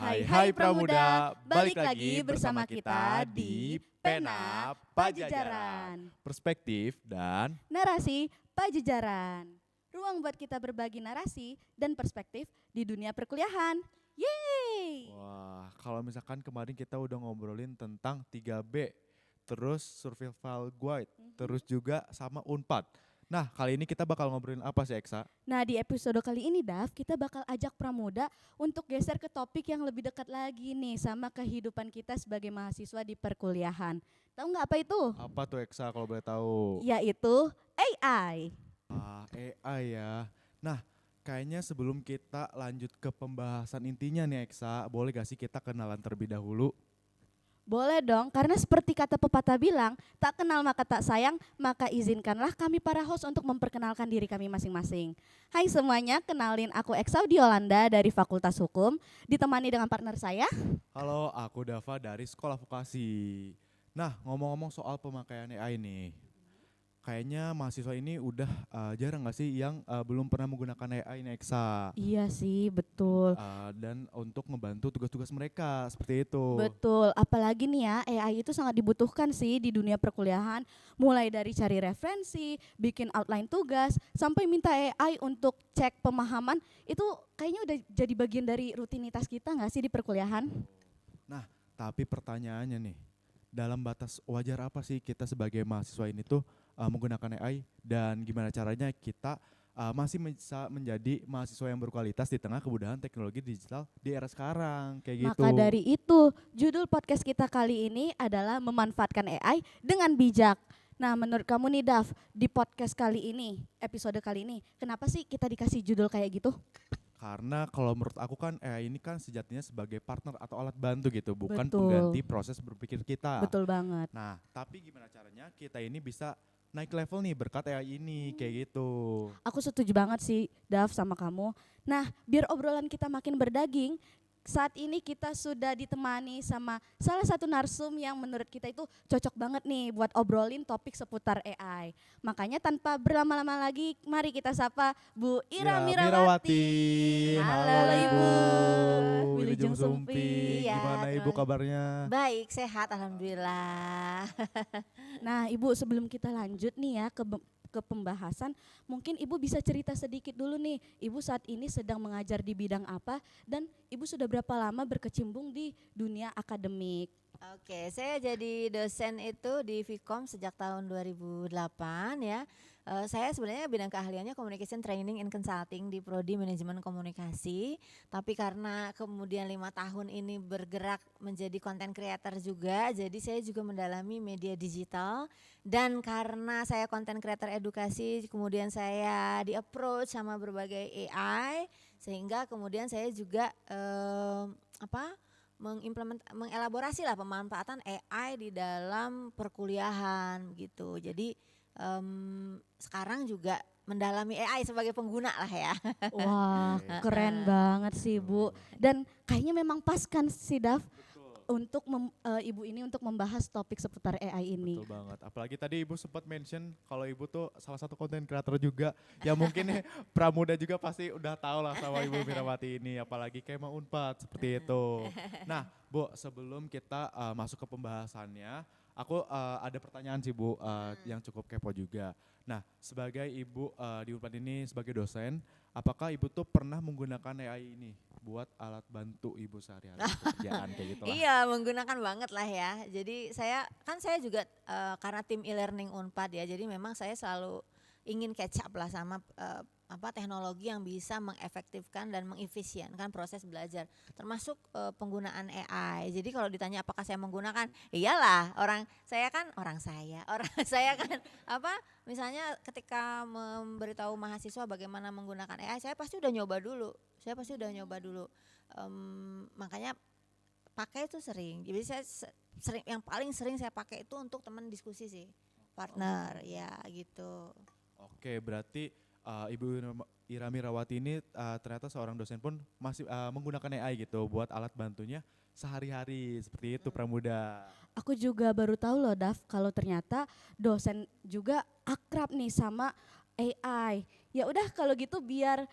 Hai Pramuda, balik lagi bersama kita di Pena Pajajaran. Perspektif dan Narasi Pajajaran. Ruang buat kita berbagi narasi dan perspektif di dunia perkuliahan. Yeay! wah, kalau misalkan kemarin kita udah ngobrolin tentang 3B, terus survival guide, terus juga sama Unpad. Nah, kali ini kita bakal ngobrolin apa sih, Eksa? Nah, di episode kali ini, Dav, kita bakal ajak Pramuda untuk geser ke topik yang lebih dekat lagi nih sama kehidupan kita sebagai mahasiswa di perkuliahan. Tahu nggak apa itu? Apa tuh, Eksa, kalau boleh tahu? Yaitu AI. AI ya. Nah, kayaknya sebelum kita lanjut ke pembahasan intinya nih, Eksa, boleh gak sih kita kenalan terlebih dahulu? Boleh dong, karena seperti kata pepatah bilang, tak kenal maka tak sayang, maka izinkanlah kami para host untuk memperkenalkan diri kami masing-masing. Hai semuanya, kenalin aku Eksa Yolanda dari Fakultas Hukum, ditemani dengan partner saya. Halo, aku Dava dari Sekolah Vokasi. Nah, ngomong-ngomong soal pemakaian AI nih, kayaknya mahasiswa ini udah jarang gak sih yang belum pernah menggunakan AI nih, Eksa? Iya sih, betul. Dan untuk membantu tugas-tugas mereka, seperti itu. Betul, apalagi nih ya, AI itu sangat dibutuhkan sih di dunia perkuliahan, mulai dari cari referensi, bikin outline tugas, sampai minta AI untuk cek pemahaman, itu kayaknya udah jadi bagian dari rutinitas kita nggak sih di perkuliahan? Nah, tapi pertanyaannya nih, dalam batas wajar apa sih kita sebagai mahasiswa ini tuh menggunakan AI dan gimana caranya kita masih bisa menjadi mahasiswa yang berkualitas di tengah kemudahan teknologi digital di era sekarang, kayak gitu. Maka dari itu, judul podcast kita kali ini adalah memanfaatkan AI dengan bijak. Nah, menurut kamu nih Dav, di podcast kali ini, episode kali ini, kenapa sih kita dikasih judul kayak gitu? Karena kalau menurut aku kan AI ini kan sejatinya sebagai partner atau alat bantu gitu, bukan Betul. pengganti proses berpikir kita. Betul banget. Nah, tapi gimana caranya kita ini bisa naik level nih berkat AI ini, kayak gitu. Aku setuju banget sih Dav sama kamu. Nah, biar obrolan kita makin berdaging, saat ini kita sudah ditemani sama salah satu narsum yang menurut kita itu cocok banget nih buat obrolin topik seputar AI. Makanya tanpa berlama-lama lagi, mari kita sapa Bu Ira Ya, Mirawati. Halo Ibu. Wilujeng Wilujeng Sumpi. Sumpi. Iya, Gimana Ibu terima- kabarnya? Baik, sehat alhamdulillah. Nah, Ibu sebelum kita lanjut nih ya ke pembahasan, mungkin Ibu bisa cerita sedikit dulu nih, Ibu saat ini sedang mengajar di bidang apa dan Ibu sudah berapa lama berkecimpung di dunia akademik? Oke, saya jadi dosen itu di Vkom sejak tahun 2008 ya. Saya sebenarnya bidang keahliannya Communication Training and Consulting di Prodi Manajemen Komunikasi. Tapi karena kemudian 5 tahun ini bergerak menjadi content creator juga, jadi saya juga mendalami media digital. Dan karena saya content creator edukasi, kemudian saya di approach sama berbagai AI, sehingga kemudian saya juga mengelaborasi lah pemanfaatan AI di dalam perkuliahan gitu. Jadi sekarang juga mendalami AI sebagai pengguna lah ya. Wah, keren banget sih Bu. Dan kayaknya memang pas kan sih Dav untuk Ibu ini untuk membahas topik seputar AI ini. Betul banget. Apalagi tadi Ibu sempat mention kalau Ibu tuh salah satu konten kreator juga. Ya mungkin Pramuda juga pasti udah tahu lah sama Ibu Mirawati ini. Apalagi Kema Unpad seperti itu. Nah Bu, sebelum kita masuk ke pembahasannya, aku ada pertanyaan sih Bu yang cukup kepo juga. Nah, sebagai Ibu di Unpad ini sebagai dosen, apakah Ibu tuh pernah menggunakan AI ini buat alat bantu Ibu sehari-hari pekerjaan kayak gitu lah? Iya, menggunakan banget lah ya. Jadi saya juga karena tim e-learning Unpad ya. Jadi memang saya selalu ingin catch up lah sama teknologi yang bisa mengefektifkan dan mengefisienkan proses belajar, termasuk penggunaan AI. Jadi kalau ditanya apakah saya menggunakan, iyalah, orang saya kan misalnya ketika memberitahu mahasiswa bagaimana menggunakan AI, saya pasti udah nyoba dulu. Makanya pakai itu sering. Jadi saya yang paling sering saya pakai itu untuk teman diskusi sih, partner ya gitu. Oke, berarti Ibu Ira Mirawati ini ternyata seorang dosen pun masih menggunakan AI gitu buat alat bantunya sehari-hari seperti itu Pramuda. Aku juga baru tahu loh Dav kalau ternyata dosen juga akrab nih sama AI. Ya udah kalau gitu biar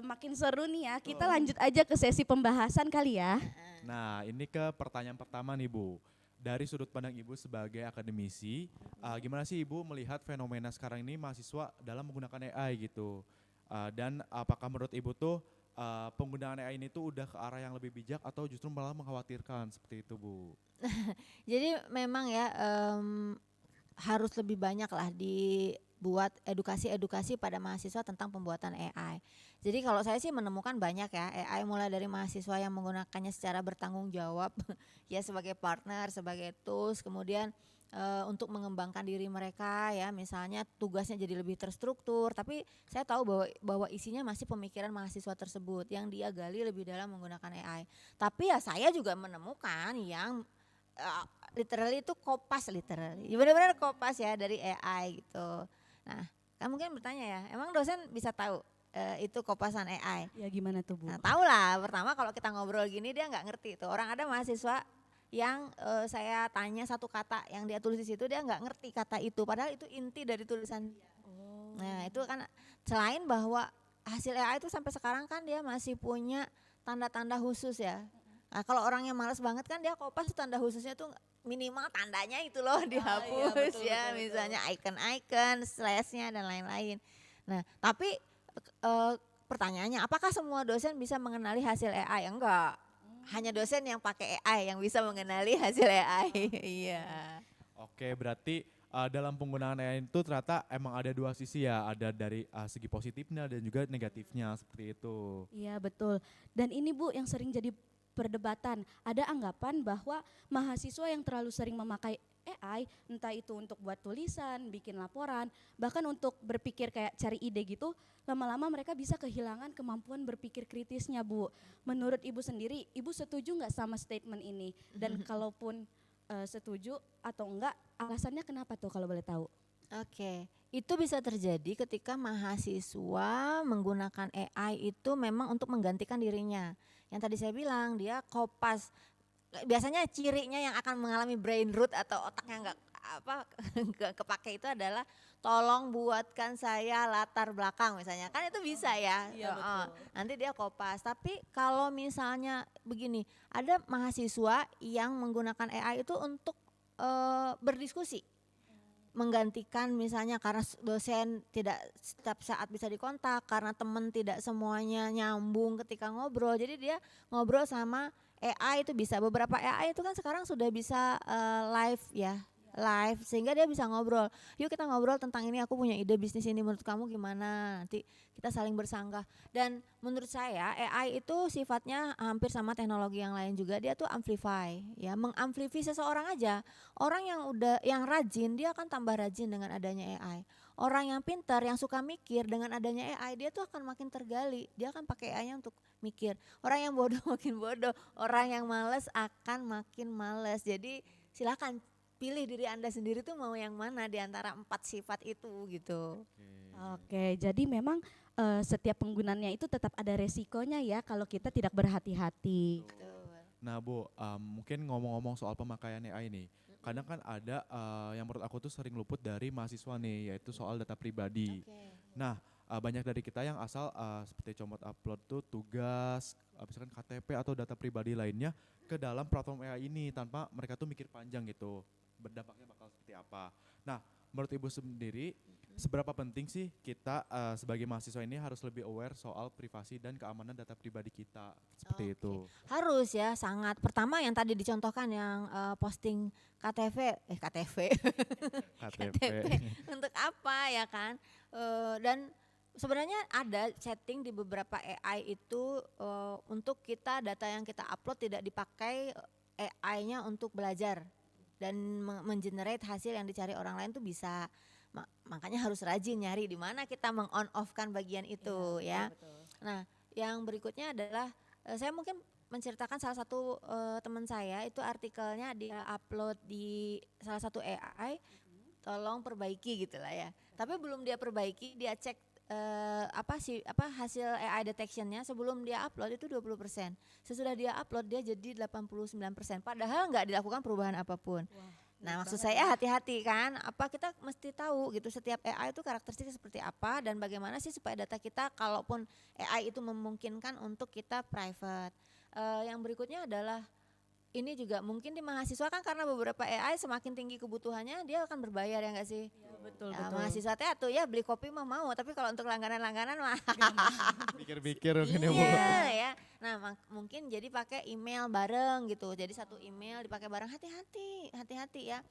makin seru nih ya, kita lanjut aja ke sesi pembahasan kali ya. Nah, ini ke pertanyaan pertama nih Bu. Dari sudut pandang Ibu sebagai akademisi, gimana sih Ibu melihat fenomena sekarang ini mahasiswa dalam menggunakan AI gitu? Dan apakah menurut Ibu tuh penggunaan AI ini tuh udah ke arah yang lebih bijak atau justru malah mengkhawatirkan seperti itu Bu? Jadi memang ya harus lebih banyak lah dibuat edukasi-edukasi pada mahasiswa tentang pembuatan AI. Jadi kalau saya sih menemukan banyak ya AI mulai dari mahasiswa yang menggunakannya secara bertanggung jawab ya sebagai partner, sebagai tools, kemudian untuk mengembangkan diri mereka ya misalnya tugasnya jadi lebih terstruktur, tapi saya tahu bahwa isinya masih pemikiran mahasiswa tersebut yang dia gali lebih dalam menggunakan AI. Tapi ya saya juga menemukan yang literally itu kopas literally, benar-benar kopas ya dari AI gitu. Nah, kan mungkin bertanya ya, emang dosen bisa tahu itu kopasan AI? Ya gimana tuh Bu? Nah, tahu lah. Pertama kalau kita ngobrol gini dia nggak ngerti tuh. Orang ada mahasiswa yang saya tanya satu kata yang dia tulis di situ dia nggak ngerti kata itu, padahal itu inti dari tulisan dia. Nah, itu kan selain bahwa hasil AI itu sampai sekarang kan dia masih punya tanda-tanda khusus ya. Nah, kalau orangnya malas banget kan dia kopas tanda khususnya tuh minimal tandanya itu loh dihapus betul, ya, betul, misalnya icon-icon, slashnya dan lain-lain. Nah, tapi eh, pertanyaannya apakah semua dosen bisa mengenali hasil AI? Enggak. Hanya dosen yang pakai AI yang bisa mengenali hasil AI. Iya. Oke, berarti dalam penggunaan AI itu ternyata emang ada dua sisi ya, ada dari segi positifnya dan juga negatifnya seperti itu. Iya betul. Dan ini Bu yang sering jadi perdebatan. Ada anggapan bahwa mahasiswa yang terlalu sering memakai AI, entah itu untuk buat tulisan, bikin laporan, bahkan untuk berpikir kayak cari ide gitu, lama-lama mereka bisa kehilangan kemampuan berpikir kritisnya Bu. Menurut Ibu sendiri, Ibu setuju nggak sama statement ini? Dan kalaupun setuju atau enggak, alasannya kenapa tuh kalau boleh tahu? Oke, itu bisa terjadi ketika mahasiswa menggunakan AI itu memang untuk menggantikan dirinya. Yang tadi saya bilang dia kopas. Biasanya cirinya yang akan mengalami brain rot atau otaknya nggak apa nggak kepake itu adalah tolong buatkan saya latar belakang misalnya kan itu bisa ya. Iya, Heeh. betul. Nanti dia kopas. Tapi kalau misalnya begini, ada mahasiswa yang menggunakan AI itu untuk berdiskusi menggantikan misalnya karena dosen tidak setiap saat bisa dikontak, karena teman tidak semuanya nyambung ketika ngobrol, jadi dia ngobrol sama AI itu bisa. Beberapa AI itu kan sekarang sudah bisa live ya, live sehingga dia bisa ngobrol. Yuk kita ngobrol tentang ini, aku punya ide bisnis ini, menurut kamu gimana? Nanti kita saling bersanggah. Dan menurut saya AI itu sifatnya hampir sama teknologi yang lain juga, dia tuh amplify ya, mengamplify seseorang aja. Orang yang rajin dia akan tambah rajin dengan adanya AI. Orang yang pintar, yang suka mikir dengan adanya AI dia tuh akan makin tergali. Dia akan pakai AI-nya untuk mikir. Orang yang bodoh makin bodoh, orang yang malas akan makin malas. Jadi silakan pilih diri Anda sendiri tuh mau yang mana di antara 4 sifat itu gitu. Oke, jadi memang setiap penggunanya itu tetap ada resikonya ya kalau kita tidak berhati-hati. Nah Bu, mungkin ngomong-ngomong soal pemakaian AI nih, kadang kan ada yang menurut aku tuh sering luput dari mahasiswa nih, yaitu soal data pribadi. Nah, banyak dari kita yang asal seperti comot upload tuh tugas, misalkan KTP atau data pribadi lainnya ke dalam platform AI ini tanpa mereka tuh mikir panjang gitu, berdampaknya bakal seperti apa. Nah, menurut Ibu sendiri, seberapa penting sih kita sebagai mahasiswa ini harus lebih aware soal privasi dan keamanan data pribadi kita, seperti Oke. itu. Harus ya sangat. Pertama yang tadi dicontohkan yang posting KTV, KTV, KTP KTP. untuk apa ya kan? Dan sebenarnya ada setting di beberapa AI itu untuk kita data yang kita upload tidak dipakai AI-nya untuk belajar dan mengenerate hasil yang dicari orang lain tuh bisa. Makanya harus rajin nyari di mana kita meng-on off-kan bagian itu ya. Nah, yang berikutnya adalah saya mungkin menceritakan salah satu teman saya itu artikelnya dia upload di salah satu AI, tolong perbaiki gitulah ya. Tapi belum dia perbaiki, dia cek hasil AI detectionnya sebelum dia upload itu 20%. Sesudah dia upload dia jadi 89%. Padahal nggak dilakukan perubahan apapun. Nah, maksud saya hati-hati kan, apa kita mesti tahu gitu setiap AI itu karakteristiknya seperti apa dan bagaimana sih supaya data kita kalaupun AI itu memungkinkan untuk kita private. Yang berikutnya adalah ini juga mungkin di mahasiswa kan karena beberapa AI semakin tinggi kebutuhannya dia akan berbayar ya nggak sih? Iya, betul Ya, mahasiswa teh tuh ya beli kopi mah mau, tapi kalau untuk langganan-langganan mah Pikir-pikir mungkin ya Bu. iya ya. Nah, mungkin jadi pakai email bareng gitu. Jadi satu email dipakai bareng, hati-hati ya.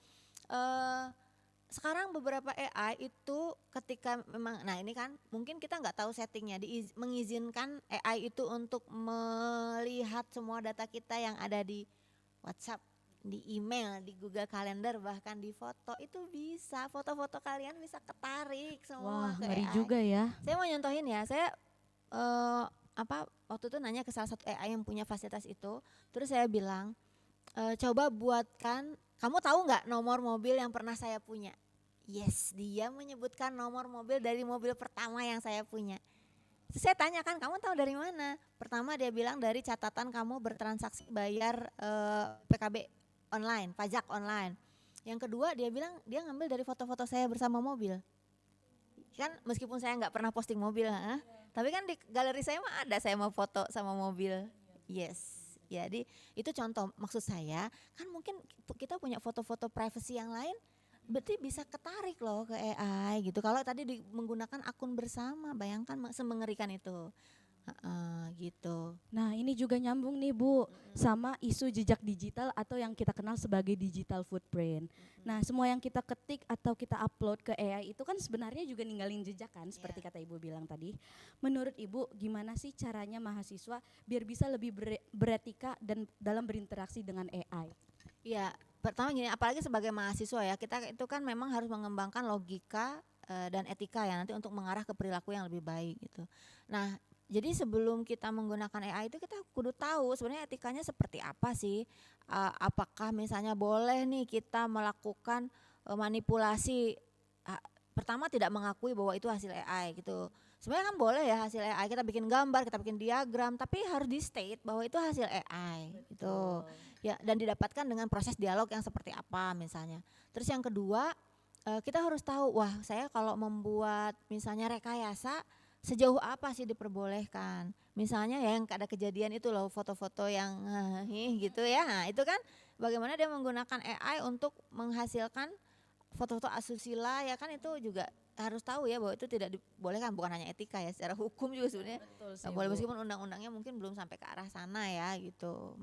Eh Sekarang beberapa AI itu ketika memang, nah ini kan mungkin kita nggak tahu settingnya, mengizinkan AI itu untuk melihat semua data kita yang ada di WhatsApp, di email, di Google Calendar, bahkan di foto itu bisa, foto-foto kalian bisa ketarik semua Wah, ke ngeri AI. juga ya. Saya mau nyontohin ya, saya waktu itu nanya ke salah satu AI yang punya fasilitas itu, terus saya bilang, coba buatkan, kamu tahu nggak nomor mobil yang pernah saya punya? Yes, dia menyebutkan nomor mobil dari mobil pertama yang saya punya. Terus saya tanyakan, kamu tahu dari mana? Pertama dia bilang dari catatan kamu bertransaksi bayar PKB online, pajak online. Yang kedua dia bilang dia ngambil dari foto-foto saya bersama mobil. Kan meskipun saya nggak pernah posting mobil, tapi kan di galeri saya mah ada saya mau foto sama mobil. Yes. Jadi itu contoh, maksud saya kan mungkin kita punya foto-foto privacy yang lain, berarti bisa ketarik loh ke AI gitu. Kalau tadi menggunakan akun bersama, bayangkan semengerikan itu. Gitu. Nah, ini juga nyambung nih Bu sama isu jejak digital atau yang kita kenal sebagai digital footprint. Nah, semua yang kita ketik atau kita upload ke AI itu kan sebenarnya juga ninggalin jejak kan, seperti kata Ibu bilang tadi. Menurut Ibu, gimana sih caranya mahasiswa biar bisa lebih beretika dan dalam berinteraksi dengan AI? Ya, pertama gini, apalagi sebagai mahasiswa ya, kita itu kan memang harus mengembangkan logika dan etika ya nanti untuk mengarah ke perilaku yang lebih baik gitu. Nah, jadi sebelum kita menggunakan AI itu kita kudu tahu sebenarnya etikanya seperti apa sih. Apakah misalnya boleh nih kita melakukan manipulasi, pertama tidak mengakui bahwa itu hasil AI gitu. Sebenarnya kan boleh ya hasil AI, kita bikin gambar, kita bikin diagram, tapi harus di state bahwa itu hasil AI gitu. Ya, dan didapatkan dengan proses dialog yang seperti apa misalnya. Terus yang kedua, kita harus tahu, wah saya kalau membuat misalnya rekayasa sejauh apa sih diperbolehkan. Misalnya ya yang ada kejadian itu loh, foto-foto yang gitu ya. Nah, itu kan bagaimana dia menggunakan AI untuk menghasilkan foto-foto asusila ya kan, itu juga harus tahu ya bahwa itu tidak dibolehkan, bukan hanya etika ya, secara hukum juga sebenarnya nggak boleh, meskipun undang-undangnya mungkin belum sampai ke arah sana ya gitu.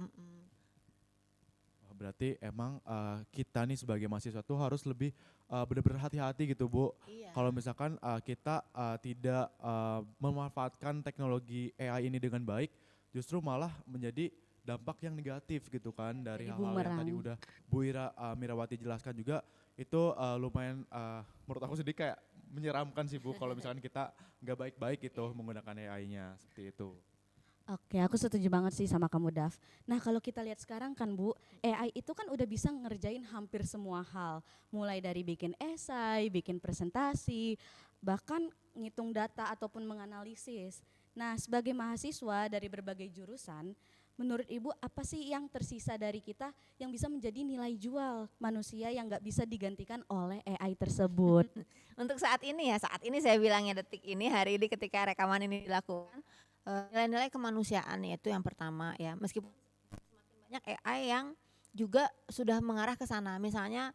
Berarti emang kita nih sebagai mahasiswa tuh harus lebih benar-benar hati-hati gitu Bu. Iya. Kalau misalkan kita tidak memanfaatkan teknologi AI ini dengan baik, justru malah menjadi dampak yang negatif gitu kan dari Jadi hal-hal yang tadi bumerang. udah Bu Mirawati jelaskan juga. Itu lumayan menurut aku sedikit kayak menyeramkan sih Bu kalau misalkan kita nggak baik-baik gitu menggunakan AI-nya seperti itu. Oke, aku setuju banget sih sama kamu, Daf. Nah, kalau kita lihat sekarang kan, Bu, AI itu kan udah bisa ngerjain hampir semua hal. Mulai dari bikin esai, bikin presentasi, bahkan ngitung data ataupun menganalisis. Nah, sebagai mahasiswa dari berbagai jurusan, menurut Ibu apa sih yang tersisa dari kita yang bisa menjadi nilai jual manusia yang nggak bisa digantikan oleh AI tersebut? Untuk saat ini ya, saat ini saya bilangnya detik ini, hari ini ketika rekaman ini dilakukan, nilai-nilai kemanusiaan itu yang pertama ya, meskipun semakin banyak AI yang juga sudah mengarah ke sana. Misalnya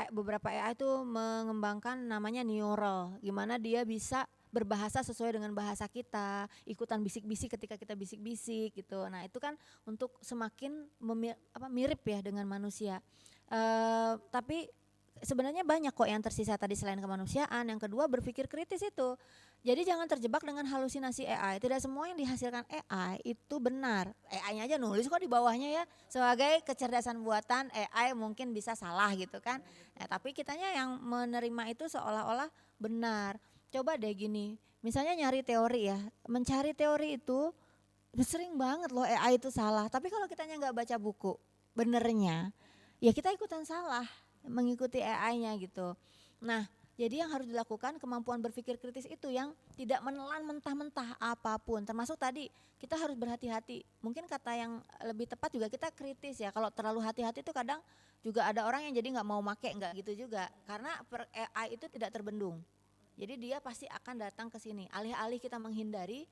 beberapa AI itu mengembangkan namanya neural, gimana dia bisa berbahasa sesuai dengan bahasa kita, ikutan bisik-bisik ketika kita bisik-bisik gitu. Nah itu kan untuk semakin mirip ya dengan manusia. Tapi sebenarnya banyak kok yang tersisa tadi selain kemanusiaan. Yang kedua berpikir kritis itu. Jadi jangan terjebak dengan halusinasi AI. Tidak semua yang dihasilkan AI itu benar. AI-nya aja nulis kok di bawahnya ya. Sebagai kecerdasan buatan AI mungkin bisa salah gitu kan. Tapi kitanya yang menerima itu seolah-olah benar. Coba deh gini, misalnya nyari teori ya. Mencari teori itu sering banget loh AI itu salah. Tapi kalau kitanya nggak baca buku benernya, ya kita ikutan salah mengikuti AI-nya gitu. Nah, jadi yang harus dilakukan kemampuan berpikir kritis itu yang tidak menelan mentah-mentah apapun. Termasuk tadi kita harus berhati-hati. Mungkin kata yang lebih tepat juga kita kritis ya. Kalau terlalu hati-hati itu kadang juga ada orang yang jadi nggak mau make, nggak gitu juga. Karena AI itu tidak terbendung. Jadi dia pasti akan datang ke sini. Alih-alih kita menghindari,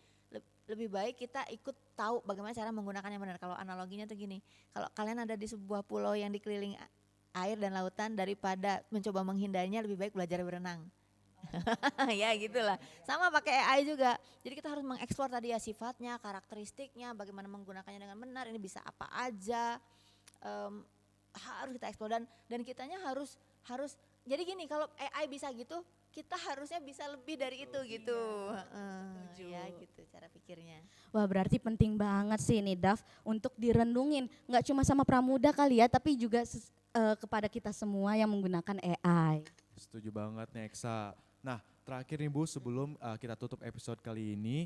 lebih baik kita ikut tahu bagaimana cara menggunakannya benar. Kalau analoginya tuh gini, kalau kalian ada di sebuah pulau yang dikelilingi air dan lautan, daripada mencoba menghindarinya lebih baik belajar berenang. Ya gitulah, sama pakai AI juga. Jadi kita harus mengeksplor tadi ya sifatnya, karakteristiknya, bagaimana menggunakannya dengan benar, ini bisa apa aja. Em, Harus kita eksplor dan kitanya harus jadi gini, kalau AI bisa gitu kita harusnya bisa lebih dari itu gitu. Ya gitu cara pikirnya. Wah berarti penting banget sih ini Daf untuk direndungin. Nggak cuma sama pramuda kali ya, tapi juga kepada kita semua yang menggunakan AI. Setuju banget nih Eksa. Nah terakhir nih Bu, sebelum kita tutup episode kali ini,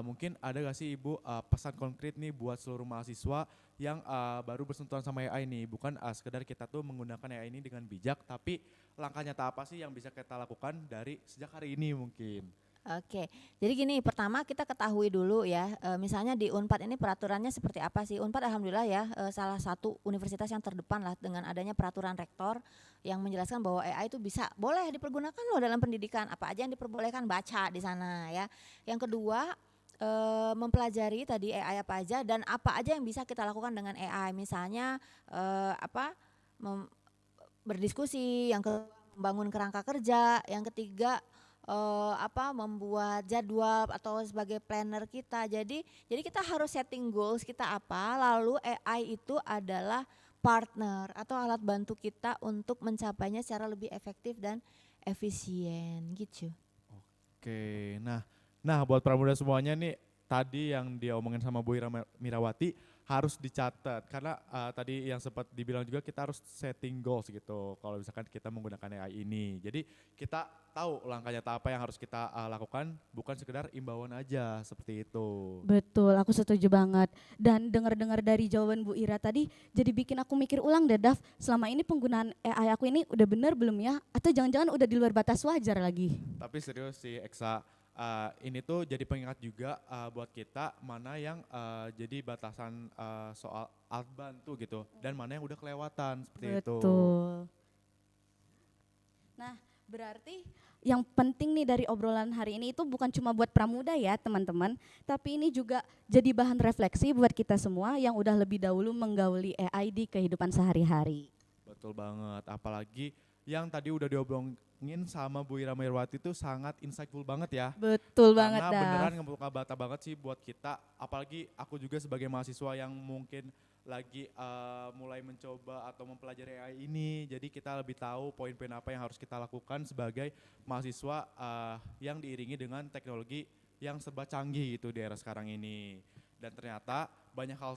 mungkin ada gak sih Ibu pesan konkret nih buat seluruh mahasiswa yang baru bersentuhan sama AI nih, bukan sekedar kita tuh menggunakan AI ini dengan bijak, tapi langkah nyata apa sih yang bisa kita lakukan dari sejak hari ini mungkin? Oke, jadi gini, pertama kita ketahui dulu ya, misalnya di Unpad ini peraturannya seperti apa sih? Unpad alhamdulillah ya, salah satu universitas yang terdepan lah dengan adanya peraturan rektor yang menjelaskan bahwa AI itu bisa, boleh dipergunakan loh dalam pendidikan, apa aja yang diperbolehkan baca di sana ya. Yang kedua, mempelajari tadi AI apa aja dan apa aja yang bisa kita lakukan dengan AI, misalnya berdiskusi, yang kedua membangun kerangka kerja, yang ketiga membuat jadwal atau sebagai planner kita. Jadi kita harus setting goals kita apa, lalu AI itu adalah partner atau alat bantu kita untuk mencapainya secara lebih efektif dan efisien gitu. Oke, nah buat pramuda semuanya nih, tadi yang dia omongin sama Bu Ira Mirawati harus dicatat, karena tadi yang sempat dibilang juga kita harus setting goals gitu kalau misalkan kita menggunakan AI ini. Jadi kita tahu langkah nyata apa yang harus kita lakukan, bukan sekedar imbauan aja seperti itu. Betul, aku setuju banget. Dan dengar-dengar dari jawaban Bu Ira tadi, jadi bikin aku mikir ulang deh Daf, selama ini penggunaan AI aku ini udah benar belum ya? Atau jangan-jangan udah di luar batas wajar lagi? Tapi serius sih Eksa, ini tuh jadi pengingat juga buat kita mana yang jadi batasan soal alat bantu gitu dan mana yang udah kelewatan seperti itu. Betul. Nah, berarti yang penting nih dari obrolan hari ini itu bukan cuma buat pramuda ya teman-teman, tapi ini juga jadi bahan refleksi buat kita semua yang udah lebih dahulu menggauli AI di kehidupan sehari-hari. Betul banget, apalagi yang tadi udah diobrolin sama Bu Ira Mirawati itu sangat insightful banget ya. Betul banget Karena Daf. beneran ngebuka-bata banget sih buat kita, apalagi aku juga sebagai mahasiswa yang mungkin lagi mulai mencoba atau mempelajari AI ini, jadi kita lebih tahu poin-poin apa yang harus kita lakukan sebagai mahasiswa yang diiringi dengan teknologi yang serba canggih gitu di era sekarang ini. Dan ternyata banyak hal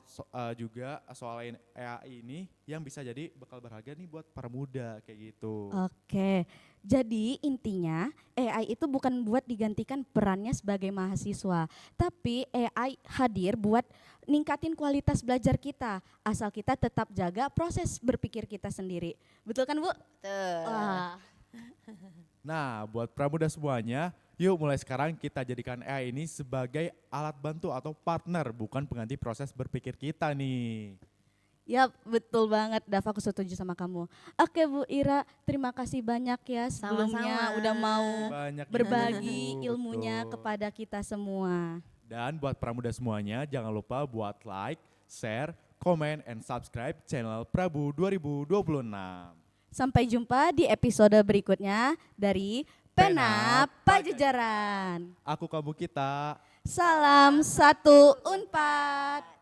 juga soal AI ini yang bisa jadi bekal berharga nih buat para muda kayak gitu. Oke, jadi intinya AI itu bukan buat digantikan perannya sebagai mahasiswa, tapi AI hadir buat ningkatin kualitas belajar kita, asal kita tetap jaga proses berpikir kita sendiri. Betul kan Bu? Betul. Wah. Nah, buat pramuda semuanya, yuk mulai sekarang kita jadikan AI ini sebagai alat bantu atau partner, bukan pengganti proses berpikir kita nih. Ya betul banget Dava, aku setuju sama kamu. Oke Bu Ira, terima kasih banyak ya sebelumnya Sama-sama. udah mau Banyak berbagi Bu, ilmunya betul. kepada kita semua. Dan buat pramuda semuanya, jangan lupa buat like, share, comment, and subscribe channel Prabu 2026. Sampai jumpa di episode berikutnya dari Pena Pajajaran. Aku kamu kita. Salam satu Unpad.